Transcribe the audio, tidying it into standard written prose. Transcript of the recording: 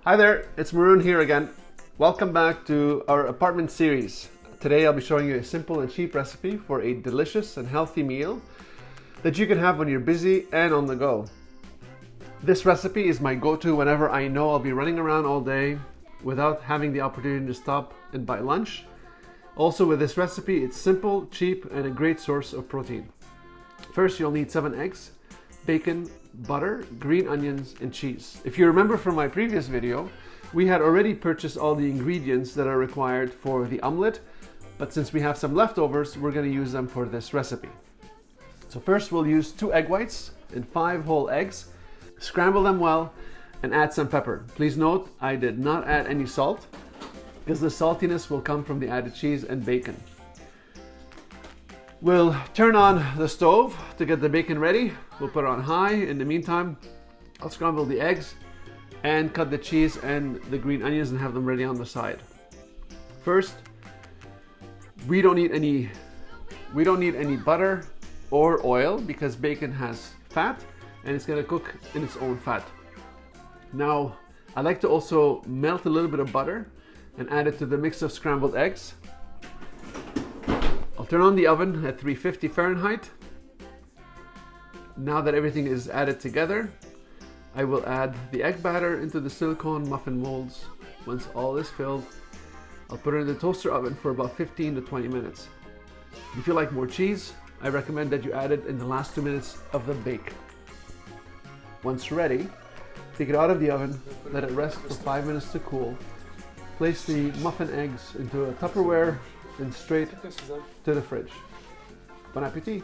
Hi there, it's Maroun here again. Welcome back to our apartment series. Today I'll be showing you a simple and cheap recipe for a delicious and healthy meal that you can have when you're busy and on the go. This recipe is my go-to whenever I know I'll be running around all day without having the opportunity to stop and buy lunch. Also with this recipe, it's simple, cheap, and a great source of protein. First, you'll need 7 eggs, bacon, butter, green onions, and cheese. If you remember from my previous video, we had already purchased all the ingredients that are required for the omelette, but since we have some leftovers, we're going to use them for this recipe. So first we'll use 2 egg whites and 5 whole eggs. Scramble them well and add some pepper. Please note, I did not add any salt because the saltiness will come from the added cheese and bacon. We'll turn on the stove to get the bacon ready. We'll put it on high. In the meantime, I'll scramble the eggs and cut the cheese and the green onions and have them ready on the side. First, we don't need any butter or oil because bacon has fat and it's gonna cook in its own fat. Now, I like to also melt a little bit of butter and add it to the mix of scrambled eggs. I'll turn on the oven at 350 Fahrenheit. Now that everything is added together, I will add the egg batter into the silicone muffin molds. Once all is filled, I'll put it in the toaster oven for about 15 to 20 minutes. If you like more cheese, I recommend that you add it in the last 2 minutes of the bake. Once ready, take it out of the oven, let it rest for 5 minutes to cool. Place the muffin eggs into a Tupperware and straight to the fridge. Bon appetit!